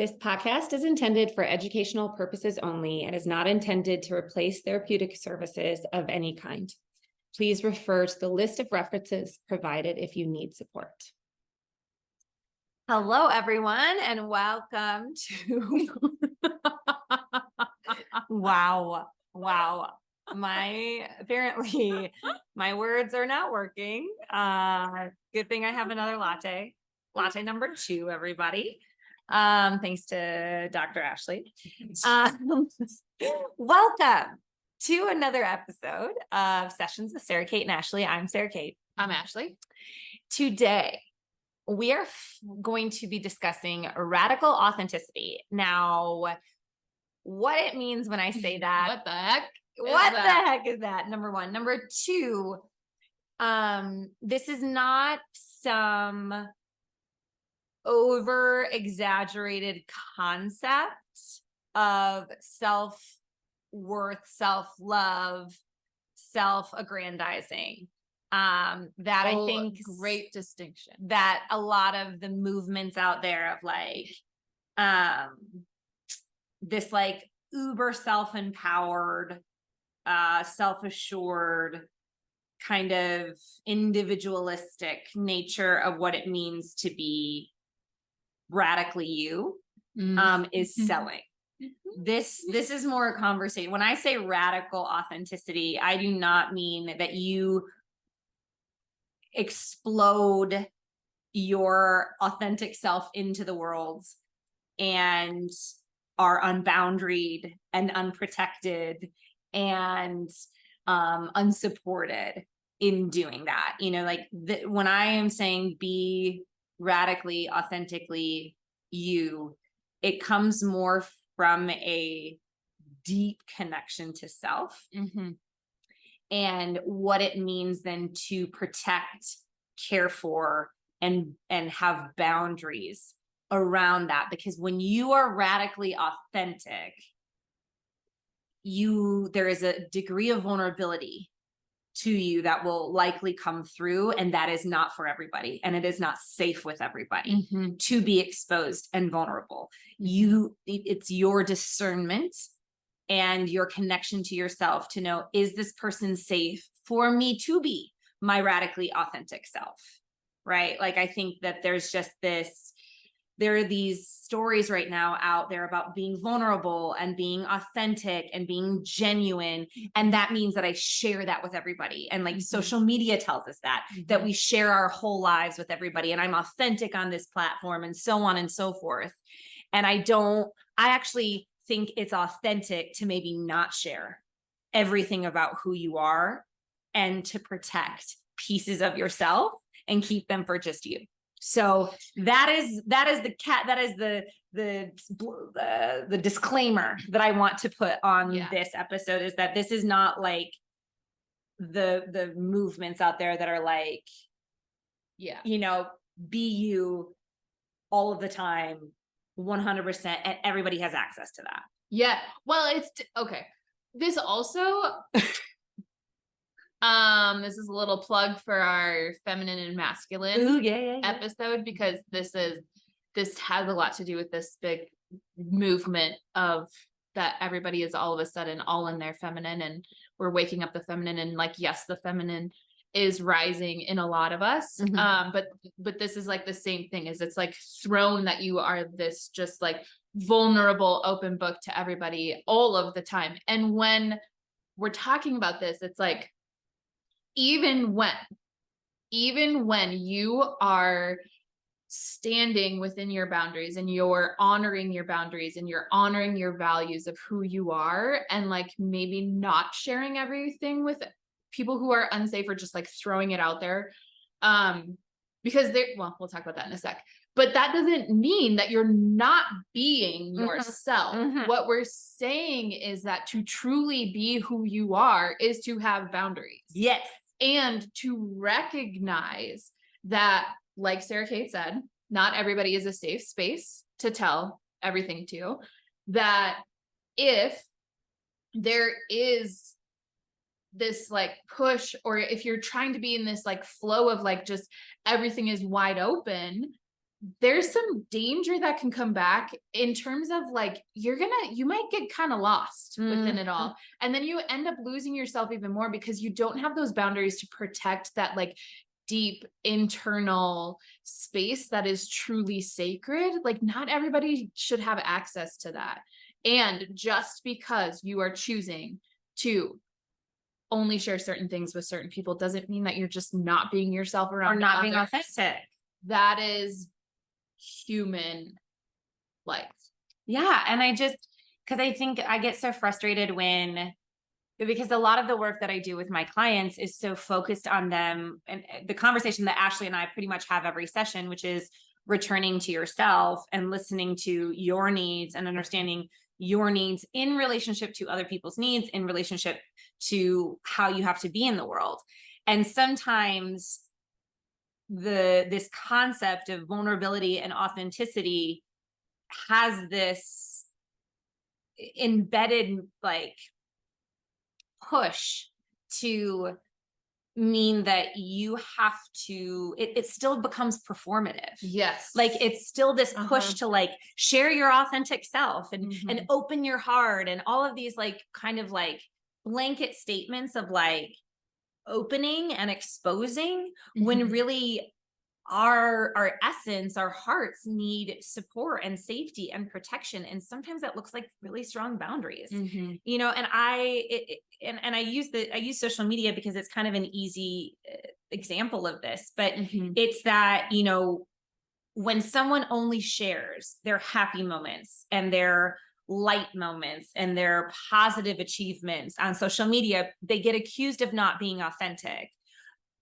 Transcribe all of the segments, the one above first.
This podcast is intended for educational purposes only and is not intended to replace therapeutic services of any kind. Please refer to the list of references provided if you need support. Hello, everyone, and welcome to wow. Apparently my words are not working. Good thing I have another latte. Latte number 2, everybody. Thanks to Dr. Ashley. Welcome to another episode of Sessions with Sara Cate and Ashley. I'm Sara Cate. I'm Ashley. Today, we are going to be discussing radical authenticity. Now, what it means when I say that. What the heck? What the heck is that? Number one. Number two, this is not some over exaggerated concept of self-worth, self-love, self-aggrandizing. I think great distinction that a lot of the movements out there of like, this like uber self-empowered, self-assured kind of individualistic nature of what it means to be radically you, is selling. This is more a conversation. When I say radical authenticity, I do not mean that you explode your authentic self into the world and are unboundaried and unprotected and unsupported in doing that. You know, like when I am saying be radically, authentically you, it comes more from a deep connection to self. And what it means then to protect, care for, and have boundaries around that. Because when you are radically authentic, there is a degree of vulnerability to you that will likely come through, and that is not for everybody, and it is not safe with everybody to be exposed and vulnerable. It's your discernment and your connection to yourself to know, is this person safe for me to be my radically authentic self, right? Like, I think that there's just there are these stories right now out there about being vulnerable and being authentic and being genuine. And that means that I share that with everybody. And like social media tells us that we share our whole lives with everybody. And I'm authentic on this platform and so on and so forth. And I actually think it's authentic to maybe not share everything about who you are and to protect pieces of yourself and keep them for just you. So that is the disclaimer that I want to put on this episode, is that this is not like the movements out there that are like, you know, be you all of the time, 100%, and everybody has access to that. Yeah. Well, it's okay. This also, this is a little plug for our feminine and masculine episode, because this has a lot to do with this big movement of that everybody is all of a sudden all in their feminine, and we're waking up the feminine, and like, yes, the feminine is rising in a lot of us. But this is like the same thing, is it's like thrown that you are this just like vulnerable open book to everybody all of the time. And when we're talking about this, it's like, even when you are standing within your boundaries and you're honoring your boundaries and you're honoring your values of who you are, and like maybe not sharing everything with people who are unsafe, or just like throwing it out there, because we'll talk about that in a sec, but that doesn't mean that you're not being yourself. What we're saying is that to truly be who you are is to have boundaries. Yes. And to recognize that, like Sara Cate said, not everybody is a safe space to tell everything to. That if there is this like push, or if you're trying to be in this like flow of like just everything is wide open, there's some danger that can come back in terms of like, you might get kind of lost within it all. And then you end up losing yourself even more because you don't have those boundaries to protect that like deep internal space that is truly sacred. Like not everybody should have access to that. And just because you are choosing to only share certain things with certain people doesn't mean that you're just not being yourself around or not being others. authentic. That is human life. Yeah. And because I think I get so frustrated because a lot of the work that I do with my clients is so focused on them, and the conversation that Ashley and I pretty much have every session, which is returning to yourself and listening to your needs and understanding your needs in relationship to other people's needs, in relationship to how you have to be in the world. And sometimes this concept of vulnerability and authenticity has this embedded like push to mean that you have to, it still becomes performative. Yes. Like it's still this push to like share your authentic self and open your heart and all of these like kind of like blanket statements of like opening and exposing when really our essence, our hearts need support and safety and protection. And sometimes that looks like really strong boundaries, you know, and I use social media because it's kind of an easy example of this, but it's that, you know, when someone only shares their happy moments and their light moments and their positive achievements on social media, they get accused of not being authentic.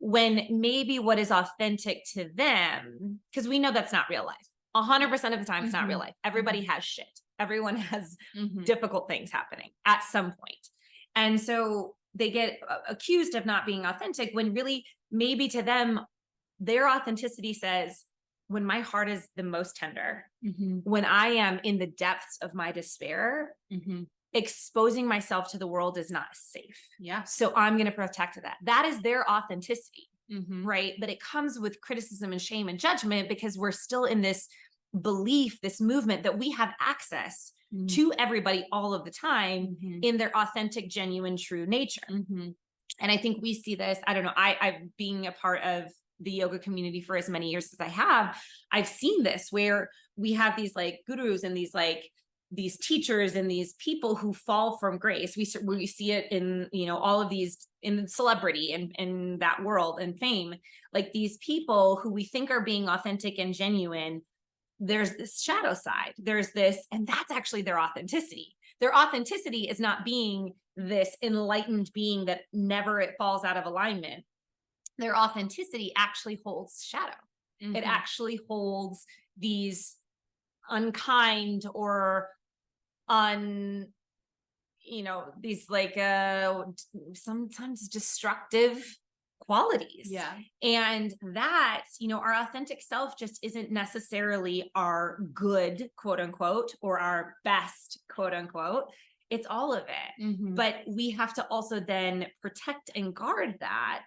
When maybe what is authentic to them, because we know that's not real life. 100% of the time, it's not real life. Everybody has shit. Everyone has difficult things happening at some point. And so they get accused of not being authentic when really maybe to them, their authenticity says, when my heart is the most tender, when I am in the depths of my despair, exposing myself to the world is not safe. Yeah. So I'm going to protect that. That is their authenticity, right? But it comes with criticism and shame and judgment because we're still in this belief, this movement that we have access to everybody all of the time in their authentic, genuine, true nature. And I think we see this, I don't know, I being a part of the yoga community for as many years as I have, I've seen this where we have these like gurus and these teachers and these people who fall from grace. We see it in, you know, all of these in celebrity and in that world and fame, like these people who we think are being authentic and genuine. There's this shadow side. There's this, and that's actually their authenticity. Their authenticity is not being this enlightened being that never it falls out of alignment. Their authenticity actually holds shadow. It actually holds these unkind or you know, these like sometimes destructive qualities. Yeah. And that, you know, our authentic self just isn't necessarily our good, quote unquote, or our best, quote unquote. It's all of it. But we have to also then protect and guard that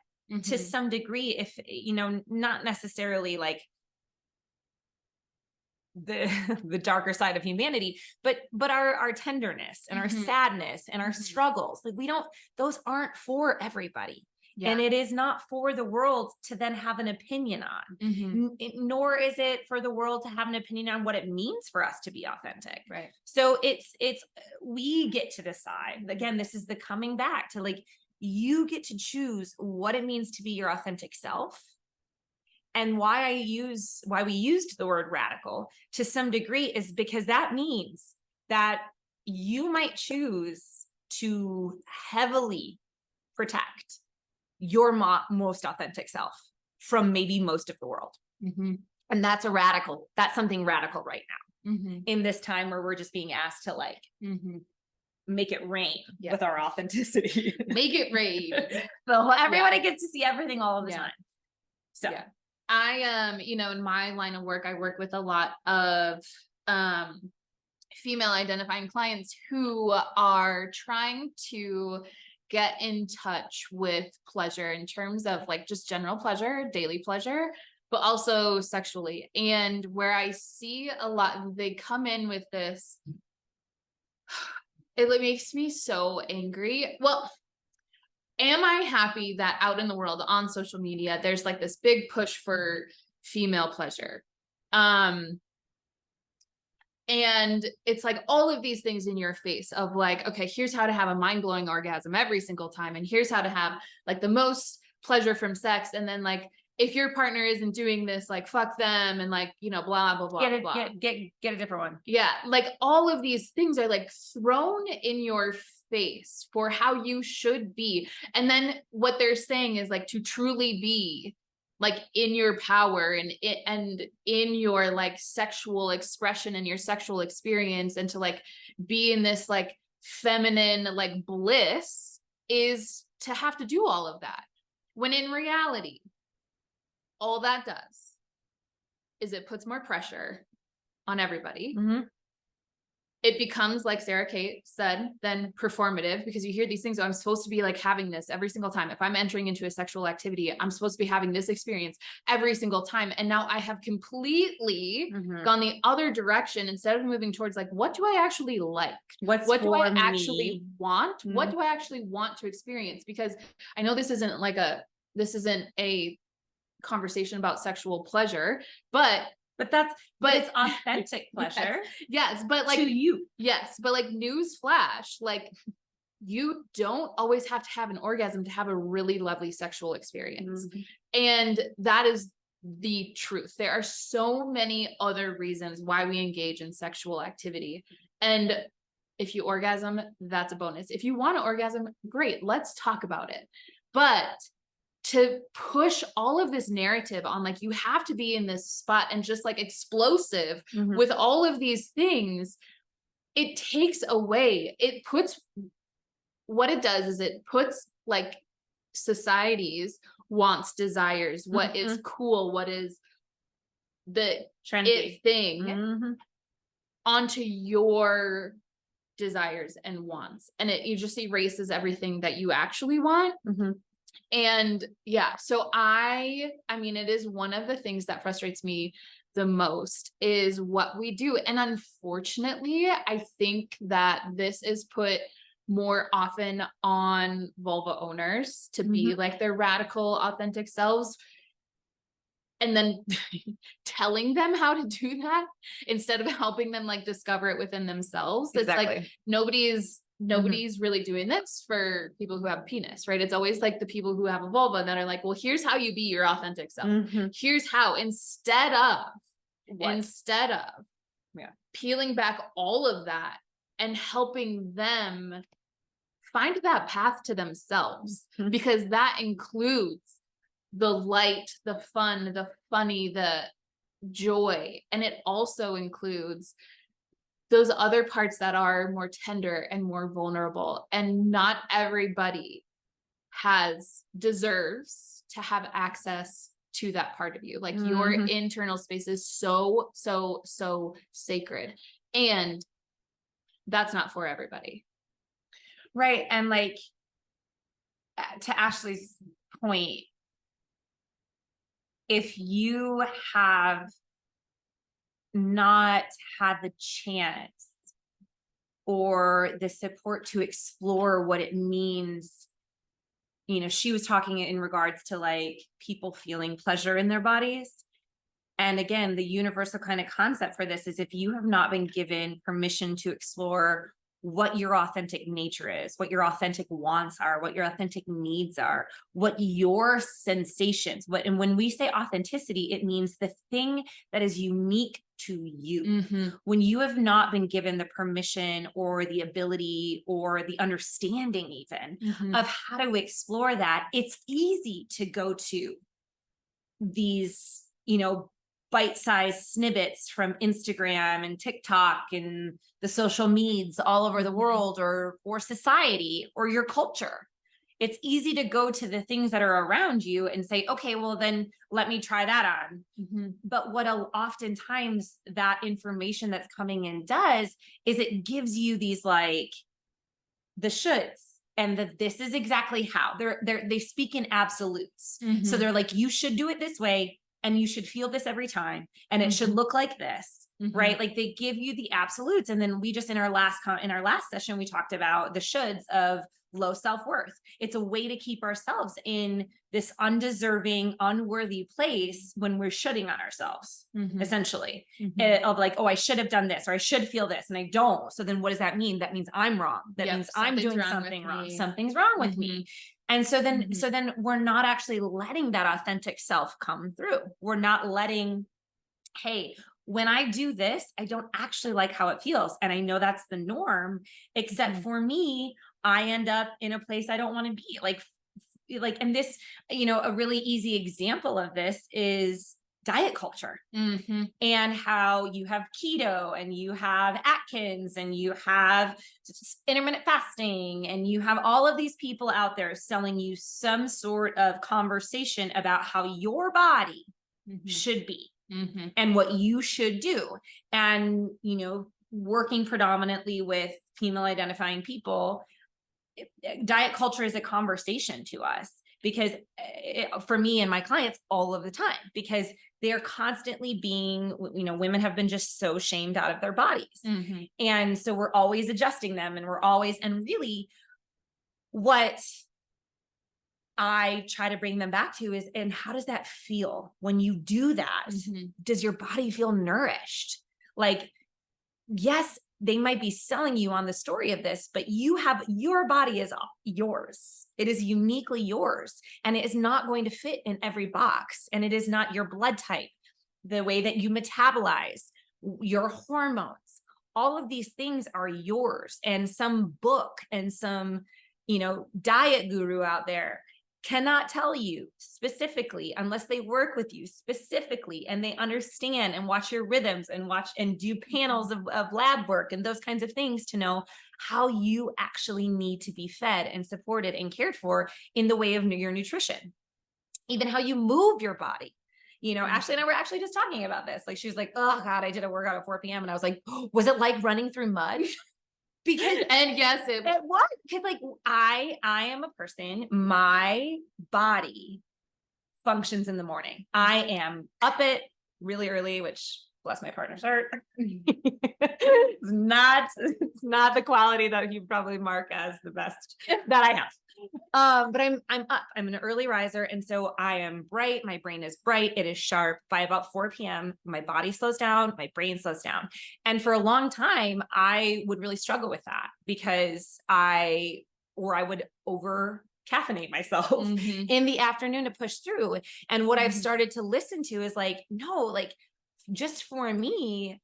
to some degree, if, you know, not necessarily like the darker side of humanity, but our tenderness and our sadness and our struggles, like those aren't for everybody. And it is not for the world to then have an opinion on, nor is it for the world to have an opinion on what it means for us to be authentic. Right. So we get to decide. Again, this is the coming back to like, you get to choose what it means to be your authentic self. And why we used the word radical to some degree is because that means that you might choose to heavily protect your most authentic self from maybe most of the world. And that's something radical right now in this time where we're just being asked to like make it rain with our authenticity. Make it rain. So everybody gets to see everything all of the time. So I you know, in my line of work, I work with a lot of female identifying clients who are trying to get in touch with pleasure in terms of like just general pleasure, daily pleasure, but also sexually. And where I see a lot, they come in with this, it makes me so angry. Well, am I happy that out in the world on social media, there's like this big push for female pleasure? And it's like all of these things in your face of like, okay, here's how to have a mind-blowing orgasm every single time. And here's how to have like the most pleasure from sex. And then like, if your partner isn't doing this, like fuck them and like, you know, blah, blah, blah, blah. Get a different one. Yeah. Like all of these things are like thrown in your face for how you should be. And then what they're saying is like to truly be like in your power and in your like sexual expression and your sexual experience, and to like be in this like feminine like bliss is to have to do all of that. When in reality, all that does is it puts more pressure on everybody. Mm-hmm. It becomes, like Sara Cate said, then performative, because you hear these things. Oh, I'm supposed to be like having this every single time. If I'm entering into a sexual activity, I'm supposed to be having this experience every single time. And now I have completely gone the other direction. Instead of moving towards like, what do I actually like? What do I actually want? What do I actually want to experience? Because I know this isn't a conversation about sexual pleasure, but it's authentic pleasure. Yes, but like to you. Yes, but like news flash, like you don't always have to have an orgasm to have a really lovely sexual experience. And that is the truth. There are so many other reasons why we engage in sexual activity. And if you orgasm, that's a bonus. If you want to orgasm, great, let's talk about it. But to push all of this narrative on like, you have to be in this spot and just like explosive with all of these things, it takes away, what it does is it puts like society's wants, desires, what is cool, what is the trendy thing onto your desires and wants. And you just erases everything that you actually want. And yeah, so I mean, it is one of the things that frustrates me the most is what we do. And unfortunately, I think that this is put more often on vulva owners to be like their radical, authentic selves. And then telling them how to do that instead of helping them like discover it within themselves. Exactly. It's like nobody's really doing this for people who have a penis, right? It's always like the people who have a vulva that are like, well, here's how you be your authentic self. Here's how, instead of peeling back all of that and helping them find that path to themselves, because that includes the light, the fun, the funny, the joy. And it also includes those other parts that are more tender and more vulnerable. And not everybody deserves to have access to that part of you. Like your internal space is so, so, so sacred. And that's not for everybody. Right. And like, to Ashley's point, if you have not had the chance or the support to explore what it means, you know, she was talking in regards to like people feeling pleasure in their bodies. And again, the universal kind of concept for this is if you have not been given permission to explore what your authentic nature is, what your authentic wants are, what your authentic needs are, what your sensations, and when we say authenticity, it means the thing that is unique to you. When you have not been given the permission or the ability or the understanding even of how to explore that, it's easy to go to these, you know, bite-sized snippets from Instagram and TikTok and the social medias all over the world or society or your culture. It's easy to go to the things that are around you and say, okay, well then let me try that on. But what oftentimes that information that's coming in does is it gives you these like the shoulds and this is exactly how they speak in absolutes. So they're like, you should do it this way. and you should feel this every time, and it should look like this, right? Like they give you the absolutes. And then we just, in our last session, we talked about the shoulds of low self-worth. It's a way to keep ourselves in this undeserving, unworthy place when we're shoulding on ourselves, essentially, of like, oh, I should have done this, or I should feel this, and I don't. So then what does that mean? That means I'm wrong. That means I'm doing something wrong. Something's wrong with me. And so then we're not actually letting that authentic self come through. We're not letting, hey, when I do this, I don't actually like how it feels. And I know that's the norm, except for me, I end up in a place I don't want to be. Like, and this, a really easy example of this is diet culture, and how you have keto, and you have Atkins, and you have intermittent fasting, and you have all of these people out there selling you some sort of conversation about how your body should be and what you should do. And, working predominantly with female identifying people, diet culture is a conversation to us, because for me and my clients all of the time, because they're constantly being, women have been just so shamed out of their bodies. And so we're always adjusting them, and and really what I try to bring them back to is, and how does that feel when you do that? Does your body feel nourished? Like, yes, they might be selling you on the story of this, but your body is yours. It is uniquely yours, and it is not going to fit in every box. And it is not your blood type, the way that you metabolize, your hormones, all of these things are yours. And some book and some, diet guru out there cannot tell you specifically, unless they work with you specifically and they understand and watch your rhythms and do panels of lab work and those kinds of things, to know how you actually need to be fed and supported and cared for in the way of your nutrition, even how you move your body. Ashley and I were actually just talking about this. Like, she was like, oh God, I did a workout at 4 p.m. And I was like, oh, was it like running through mud? Because, and yes, it was, because like I am a person, my body functions in the morning. I am up at really early, which, bless my partner's heart, it's not the quality that you probably mark as the best that I have. But I'm up, I'm an early riser. And so I am bright. My brain is bright. It is sharp. By about 4 p.m., my body slows down, my brain slows down. And for a long time, I would really struggle with that, because I would over caffeinate myself in the afternoon to push through. And what I've started to listen to is like, no, like, just for me,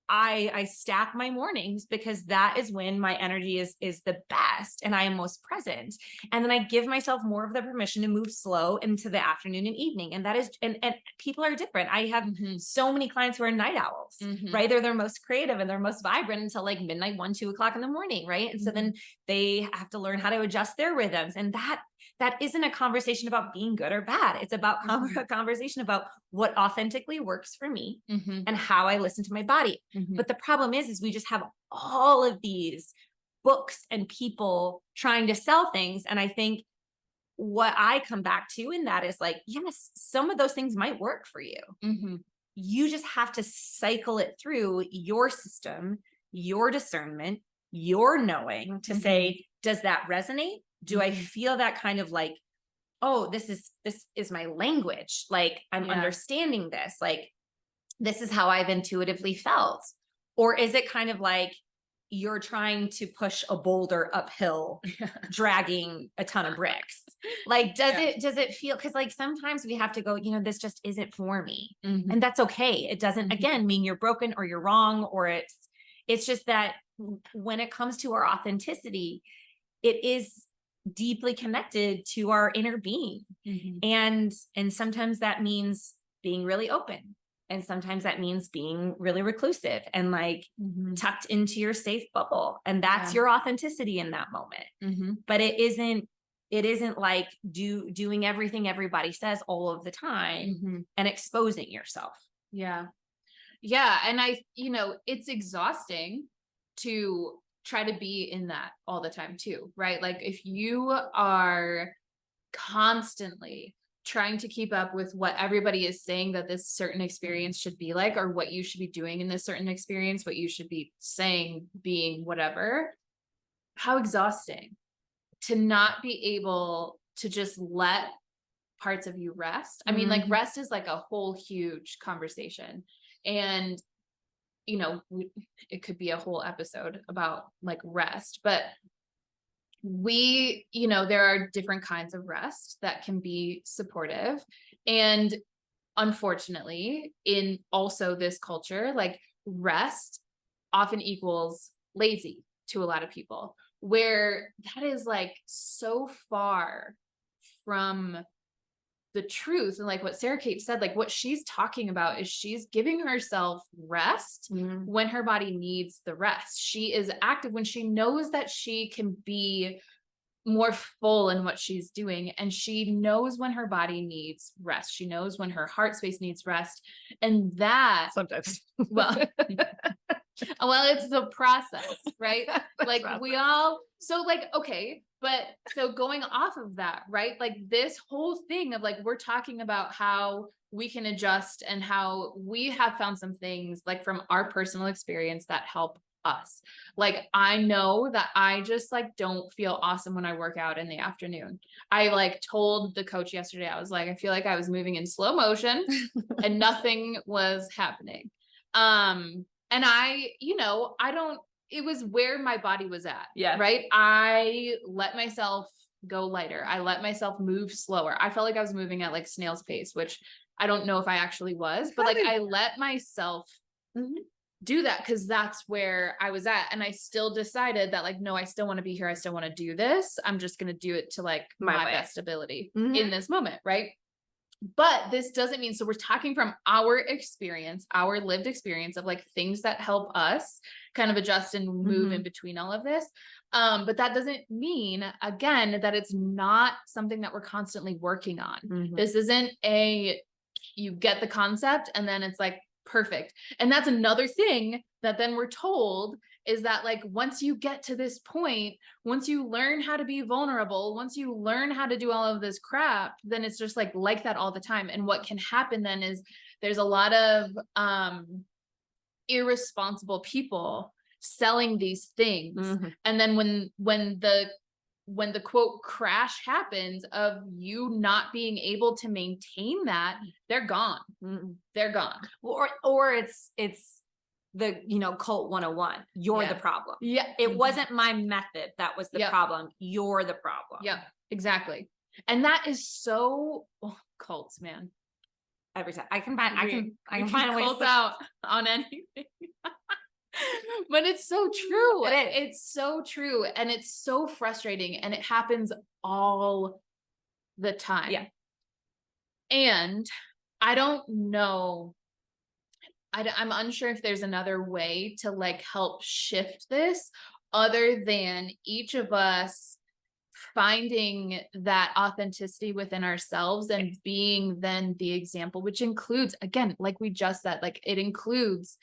I stack my mornings, because that is when my energy is the best and I am most present. And then I give myself more of the permission to move slow into the afternoon and evening. And that is, and people are different. I have so many clients who are night owls, right? They're their most creative and they're most vibrant until like midnight, 1, 2 o'clock in the morning. Right. And so then they have to learn how to adjust their rhythms. And that isn't a conversation about being good or bad. It's about a conversation about what authentically works for me and how I listen to my body. But the problem is we just have all of these books and people trying to sell things. And I think what I come back to in that is like, yes, some of those things might work for you. You just have to cycle it through your system, your discernment, your knowing to say, does that resonate? Do I feel that kind of like, oh, this is my language. Like, I'm understanding this. Like, this is how I've intuitively felt. Or is it kind of like you're trying to push a boulder uphill, dragging a ton of bricks? Like, does it feel, because like sometimes we have to go, this just isn't for me. And that's okay. It doesn't, again, mean you're broken or you're wrong, or it's just that when it comes to our authenticity, it is deeply connected to our inner being. And sometimes that means being really open. And sometimes that means being really reclusive and like tucked into your safe bubble. And that's your authenticity in that moment. But it isn't like doing everything everybody says all of the time and exposing yourself. Yeah. And it's exhausting to try to be in that all the time too, right? Like, if you are constantly trying to keep up with what everybody is saying that this certain experience should be like, or what you should be doing in this certain experience, what you should be saying, being, whatever. How exhausting to not be able to just let parts of you rest. I mean, like rest is like a whole huge conversation, and you know, it could be a whole episode about like rest, but we, you know, there are different kinds of rest that can be supportive. And unfortunately, in also this culture, like rest often equals lazy to a lot of people, where that is like so far from the truth. And like what Sara Cate said, like what she's talking about is she's giving herself rest when her body needs the rest. She is active when she knows that she can be more full in what she's doing. And she knows when her body needs rest. She knows when her heart space needs rest. And that Sometimes. well, it's the process, right? Like we all, so like, okay, but so going off of that, right? Like this whole thing of like, we're talking about how we can adjust and how we have found some things like from our personal experience that help us. Like, I know that I just like don't feel awesome when I work out in the afternoon. I like told the coach yesterday, I was like, I feel like I was moving in slow motion and nothing was happening. And I, you know, it was where my body was at. Yeah. Right. I let myself go lighter. I let myself move slower. I felt like I was moving at like snail's pace, which I don't know if I actually was, but like I let myself do that because that's where I was at. And I still decided that like, no, I still want to be here. I still want to do this. I'm just going to do it to like my best ability in this moment. Right. But this doesn't mean, so we're talking from our experience, our lived experience of like things that help us kind of adjust and move in between all of this. But that doesn't mean, again, that it's not something that we're constantly working on. This isn't you get the concept and then it's like perfect. And that's another thing that then we're told is that like, once you get to this point, once you learn how to be vulnerable, once you learn how to do all of this crap, then it's just like that all the time. And what can happen then is there's a lot of irresponsible people selling these things. And then when the quote crash happens of you not being able to maintain that, they're gone. They're gone. Or it's the, you know, cult 101. You're the problem. Yeah. It wasn't my method that was the problem. You're the problem. Yeah, exactly. And that is so cults, man. Every time I can find a way cult out on anything. But it's so true. It's so true. And it's so frustrating. And it happens all the time. Yeah. And I don't know. I'm unsure if there's another way to like help shift this other than each of us finding that authenticity within ourselves and being then the example, which includes, again, like we just said, like it includes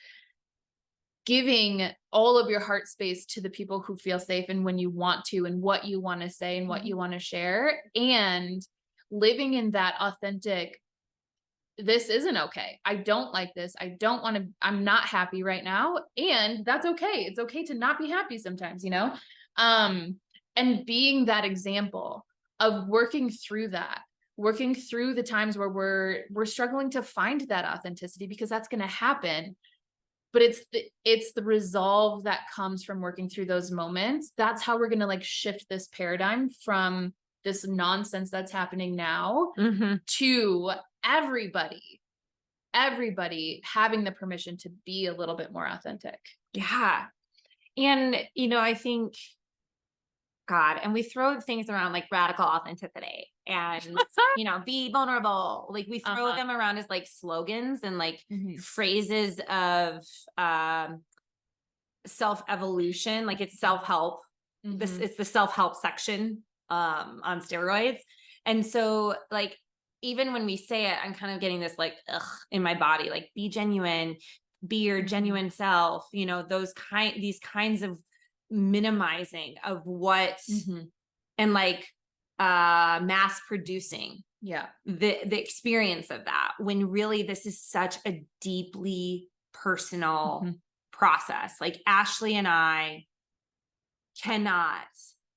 giving all of your heart space to the people who feel safe and when you want to and what you want to say and what you want to share, and living in that authentic, this isn't okay. I don't like this. I don't want to, I'm not happy right now. And that's okay. It's okay to not be happy sometimes, you know? And being that example of working through the times where we're struggling to find that authenticity, because that's going to happen. But it's the resolve that comes from working through those moments. That's how we're going to like shift this paradigm from this nonsense that's happening now to everybody having the permission to be a little bit more authentic. Yeah. And, you know, I think, God, and we throw things around like radical authenticity and, you know, be vulnerable. Like we throw them around as like slogans and like phrases of self-evolution. Like it's self-help. It's the self-help section on steroids. And so like, even when we say it, I'm kind of getting this like, ugh, in my body, like be genuine, be your genuine self, you know, these kinds of minimizing of what, and like, mass producing Yeah. the experience of that, when really this is such a deeply personal process. Like Ashley and I cannot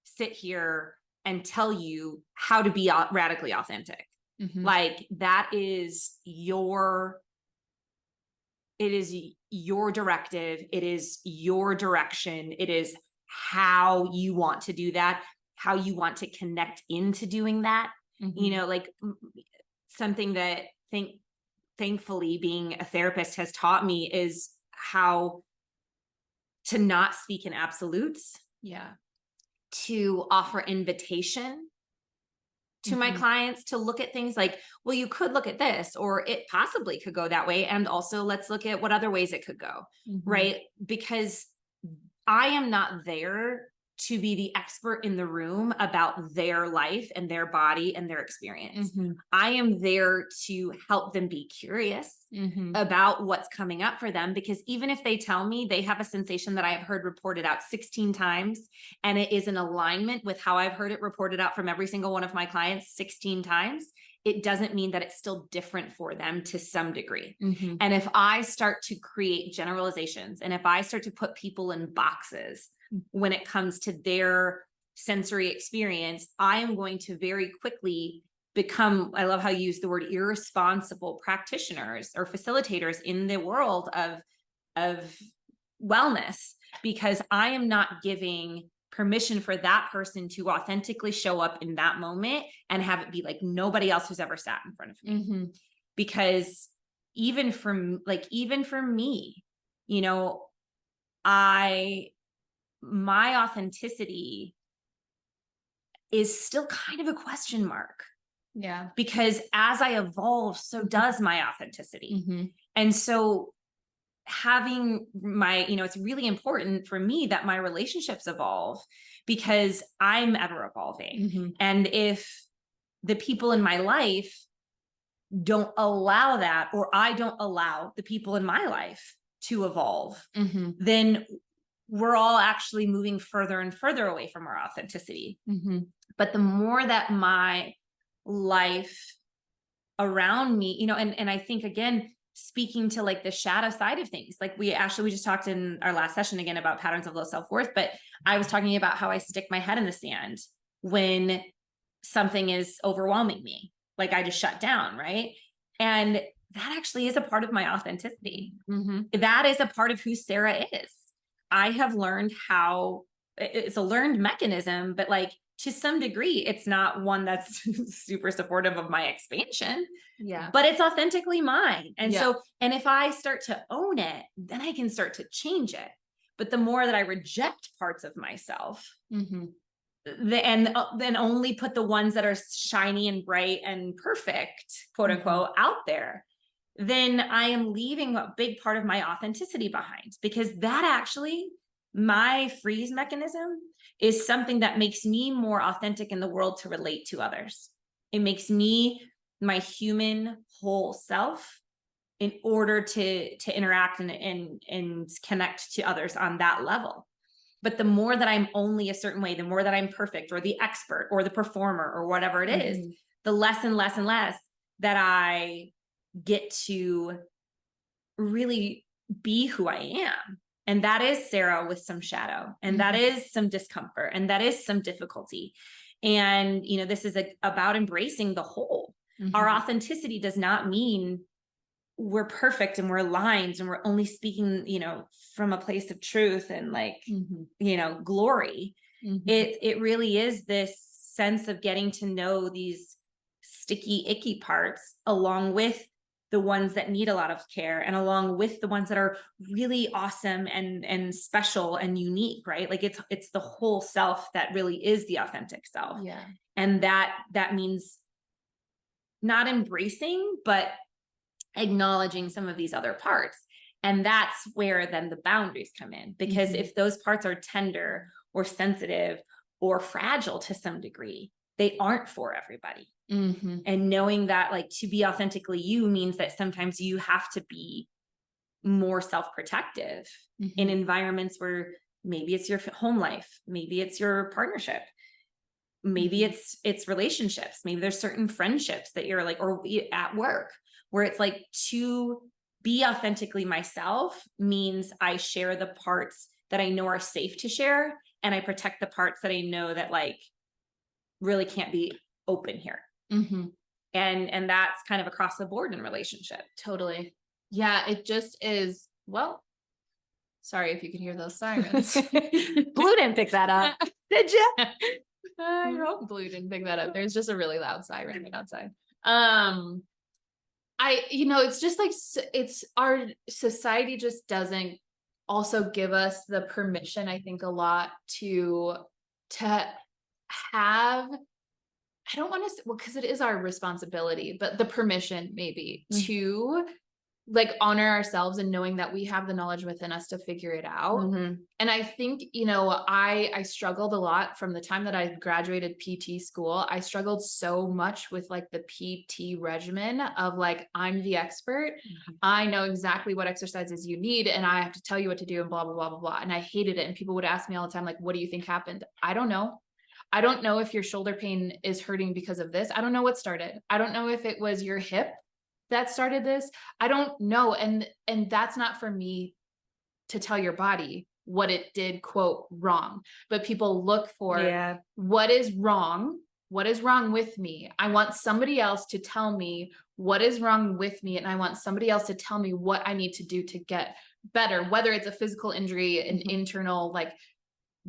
sit here and tell you how to be radically authentic. Like that is it is your directive. It is your direction. It is how you want to do that, how you want to connect into doing that. You know, like something that thankfully being a therapist has taught me is how to not speak in absolutes. Yeah. To offer invitation to my clients to look at things like, well, you could look at this, or it possibly could go that way. And also let's look at what other ways it could go. Right. Because I am not there to be the expert in the room about their life and their body and their experience. I am there to help them be curious about what's coming up for them, because even if they tell me they have a sensation that I have heard reported out 16 times, and it is in alignment with how I've heard it reported out from every single one of my clients 16 times, it doesn't mean that it's still different for them to some degree. And if I start to create generalizations, and if I start to put people in boxes when it comes to their sensory experience, I am going to very quickly become, I love how you use the word, irresponsible practitioners or facilitators in the world of wellness, because I am not giving permission for that person to authentically show up in that moment and have it be like nobody else who's ever sat in front of me. Because even for me, you know, my authenticity is still kind of a question mark. Yeah. Because as I evolve, so does my authenticity. And so having it's really important for me that my relationships evolve, because I'm ever evolving. And if the people in my life don't allow that, or I don't allow the people in my life to evolve, then we're all actually moving further and further away from our authenticity. But the more that my life around me, you know, and I think, again, speaking to like the shadow side of things, like we just talked in our last session again about patterns of low self-worth, but I was talking about how I stick my head in the sand when something is overwhelming me. Like I just shut down, right? And that actually is a part of my authenticity. That is a part of who Sara is. I have learned how it's a learned mechanism, but like to some degree, it's not one that's super supportive of my expansion. Yeah. But it's authentically mine. And so, and if I start to own it, then I can start to change it. But the more that I reject parts of myself, and then only put the ones that are shiny and bright and perfect, quote unquote, out there, then I am leaving a big part of my authenticity behind, because that actually, my freeze mechanism is something that makes me more authentic in the world to relate to others. It makes me my human whole self in order to interact and connect to others on that level. But the more that I'm only a certain way, the more that I'm perfect or the expert or the performer or whatever it is, the less and less and less that I get to really be who I am. And that is Sara with some shadow, and that is some discomfort, and that is some difficulty. And, you know, this is about embracing the whole. Our authenticity does not mean we're perfect and we're aligned and we're only speaking, you know, from a place of truth and like, you know, glory. It really is this sense of getting to know these sticky, icky parts, along with the ones that need a lot of care, and along with the ones that are really awesome and special and unique, right? Like it's the whole self that really is the authentic self. Yeah. And that means not embracing, but acknowledging some of these other parts. And that's where then the boundaries come in, because if those parts are tender or sensitive or fragile to some degree, they aren't for everybody. And knowing that, like, to be authentically you means that sometimes you have to be more self-protective in environments where maybe it's your home life, maybe it's your partnership, maybe it's relationships. Maybe there's certain friendships that you're like, or at work, where it's like, to be authentically myself means I share the parts that I know are safe to share, and I protect the parts that I know that like really can't be open here. And that's kind of across the board in relationship. Totally. Yeah, it just is. Well, sorry if you could hear those sirens. Blue didn't pick that up. Did you? I hope Blue didn't pick that up. There's just a really loud siren right outside. It's just like, it's our society just doesn't also give us the permission, I think, a lot to have, I don't want to, well, because it is our responsibility, but the permission maybe to like honor ourselves and knowing that we have the knowledge within us to figure it out. And I think, I struggled a lot from the time that I graduated PT school. I struggled so much with like the PT regimen of like, I'm the expert. I know exactly what exercises you need, and I have to tell you what to do and blah, blah, blah, blah, blah. And I hated it. And people would ask me all the time, like, what do you think happened? I don't know. I don't know if your shoulder pain is hurting because of this. I don't know what started. I don't know if it was your hip that started this. I don't know. And that's not for me to tell your body what it did, quote, wrong. But people look for what is wrong. What is wrong with me? I want somebody else to tell me what is wrong with me. And I want somebody else to tell me what I need to do to get better, whether it's a physical injury, an internal like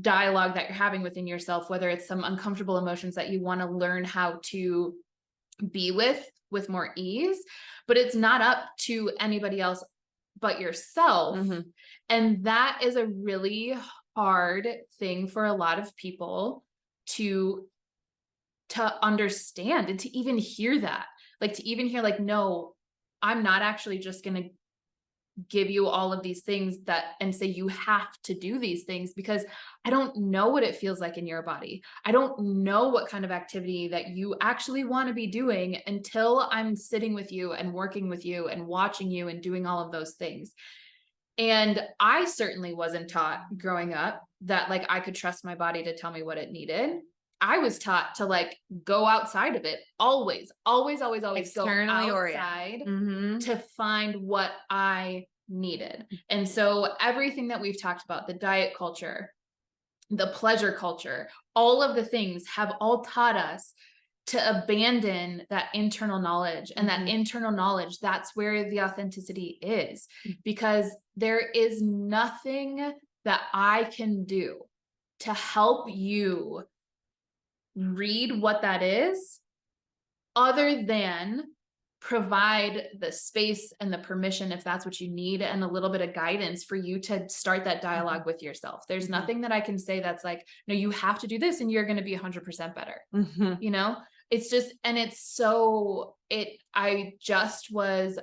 dialogue that you're having within yourself, whether it's some uncomfortable emotions that you want to learn how to be with more ease, but it's not up to anybody else but yourself. And that is a really hard thing for a lot of people to understand, and to even hear that, like to even hear like, no, I'm not actually just going to give you all of these things and say you have to do these things, because I don't know what it feels like in your body. I don't know what kind of activity that you actually want to be doing until I'm sitting with you and working with you and watching you and doing all of those things. And I certainly wasn't taught growing up that like I could trust my body to tell me what it needed. I was taught to like go outside of it, always Externally go outside to find what I needed. And so everything that we've talked about, the diet culture, the pleasure culture, all of the things have all taught us to abandon that internal knowledge. And that internal knowledge, that's where the authenticity is, because there is nothing that I can do to help you read what that is other than provide the space and the permission, if that's what you need, and a little bit of guidance for you to start that dialogue with yourself. There's nothing that I can say that's like, no, you have to do this and you're going to be 100% better. It's just, and it's so, I just was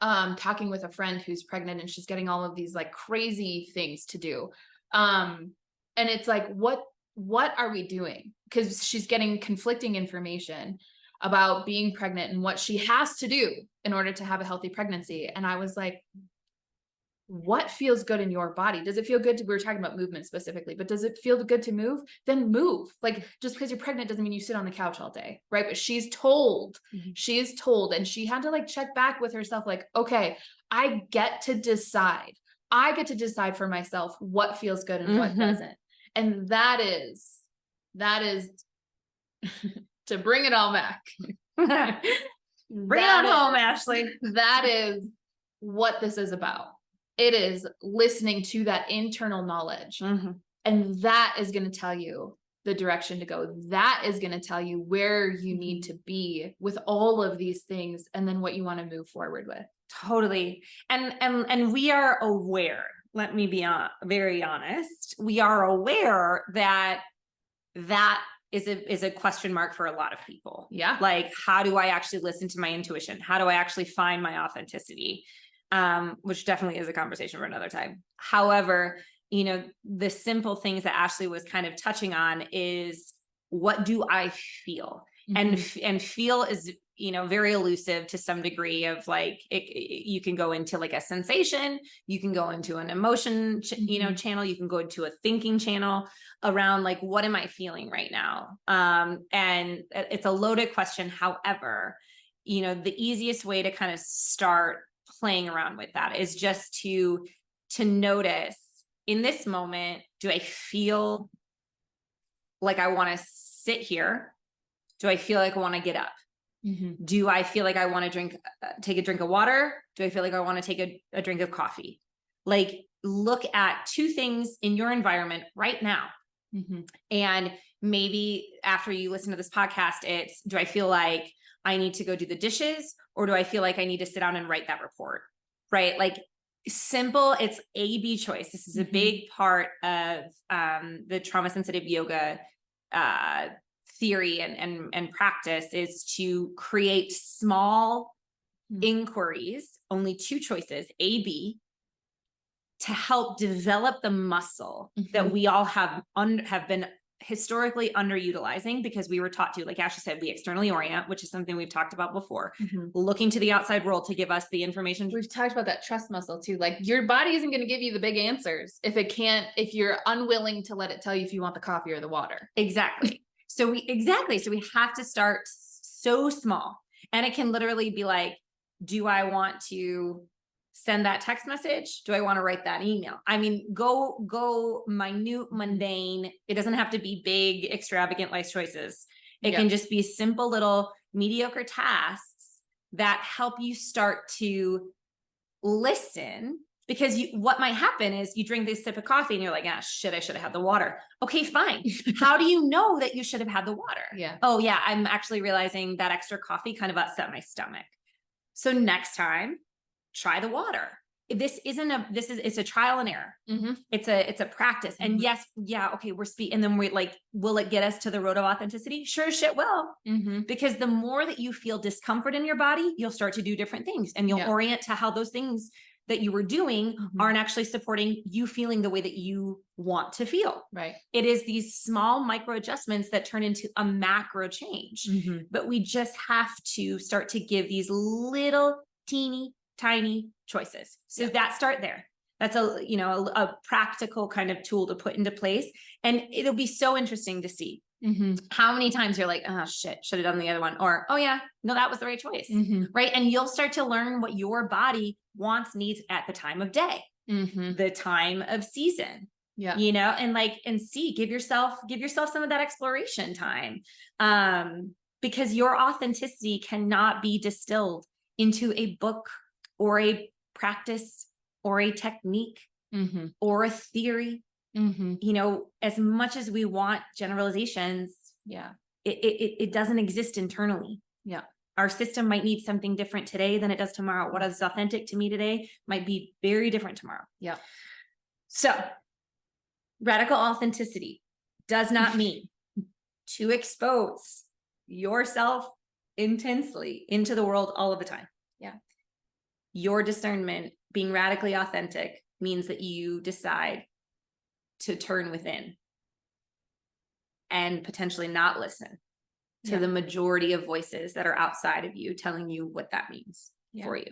talking with a friend who's pregnant, and she's getting all of these like crazy things to do. And it's like, what are we doing? Because she's getting conflicting information about being pregnant and what she has to do in order to have a healthy pregnancy. And I was like, what feels good in your body? Does it feel good to, we were talking about movement specifically, but does it feel good to move? Then move. Like, just because you're pregnant doesn't mean you sit on the couch all day, right? But she's told, she is told, and she had to like check back with herself, like, okay, I get to decide. I get to decide for myself what feels good and what doesn't. And that is to bring it all back. Bring it on home, Ashley. That is what this is about. It is listening to that internal knowledge. And that is going to tell you the direction to go. That is going to tell you where you need to be with all of these things, and then what you want to move forward with. Totally. And we are aware, let me be very honest. We are aware that is a question mark for a lot of people. Yeah. Like, how do I actually listen to my intuition? How do I actually find my authenticity? Which definitely is a conversation for another time. However, the simple things that Ashley was kind of touching on is, what do I feel? and feel is, very elusive to some degree of like, you can go into like a sensation, you can go into an emotion, channel, you can go into a thinking channel around like, what am I feeling right now? And it's a loaded question. However, the easiest way to kind of start playing around with that is just to notice in this moment, do I feel like I want to sit here? Do I feel like I want to get up? Do I feel like I want to take a drink of water? Do I feel like I want to take a drink of coffee? Like, look at two things in your environment right now. And maybe after you listen to this podcast, it's, do I feel like I need to go do the dishes, or do I feel like I need to sit down and write that report? Right? Like, simple, it's A/B choice. This is a big part of the trauma sensitive yoga theory and practice, is to create small inquiries, only two choices, A, B, to help develop the muscle that we all have been historically underutilizing, because we were taught to, like Ashley said, we externally orient, which is something we've talked about before, looking to the outside world to give us the information. We've talked about that trust muscle too. Like, your body isn't going to give you the big answers if you're unwilling to let it tell you if you want the coffee or the water. Exactly. So we have to start so small, and it can literally be like, do I want to send that text message? Do I want to write that email? I mean, go minute, mundane. It doesn't have to be big, extravagant life choices. It can just be simple little mediocre tasks that help you start to listen. Because what might happen is you drink this sip of coffee and you're like, ah, shit, I should have had the water. Okay, fine. How do you know that you should have had the water? Oh yeah, I'm actually realizing that extra coffee kind of upset my stomach. So next time, try the water. It's a trial and error. It's a practice. And yes, yeah, okay, and then we're like, will it get us to the road of authenticity? Sure as shit will. Because the more that you feel discomfort in your body, you'll start to do different things, and you'll orient to how those things that you were doing aren't actually supporting you feeling the way that you want to feel. Right. It is these small micro adjustments that turn into a macro change. But we just have to start to give these little teeny tiny choices. So that start there. That's a practical kind of tool to put into place. And it'll be so interesting to see how many times you're like, oh shit, should have done the other one. Or, oh yeah, no, that was the right choice. Right. And you'll start to learn what your body wants, needs at the time of day, the time of season, and see, give yourself some of that exploration time. Because your authenticity cannot be distilled into a book or a practice or a technique or a theory. As much as we want generalizations, it doesn't exist internally. Our system might need something different today than it does tomorrow. What is authentic to me today might be very different tomorrow. So radical authenticity does not mean to expose yourself intensely into the world all of the time. Your discernment, being radically authentic, means that you decide to turn within and potentially not listen to the majority of voices that are outside of you telling you what that means for you.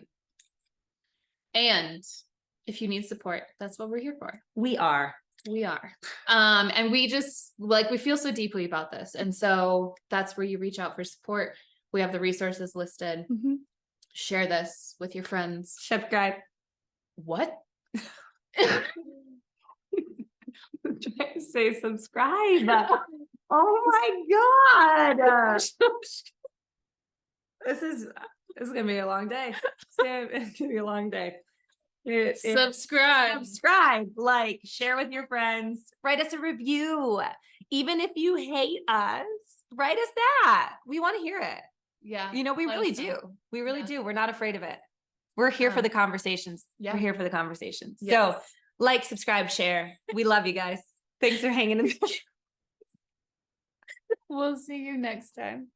And if you need support, that's what we're here for. We are. And we just we feel so deeply about this. And so that's where you reach out for support. We have the resources listed. Share this with your friends. Subscribe. What? I'm trying to say subscribe. Oh my God. This is gonna be a long day. It's gonna be a long day. Subscribe, like, share with your friends, write us a review. Even if you hate us, write us that. We want to hear it. We really do. We really do. We're not afraid of it. We're here for the conversations. We're here for the conversations. So like, subscribe, share. We love you guys. Thanks for hanging in. We'll see you next time.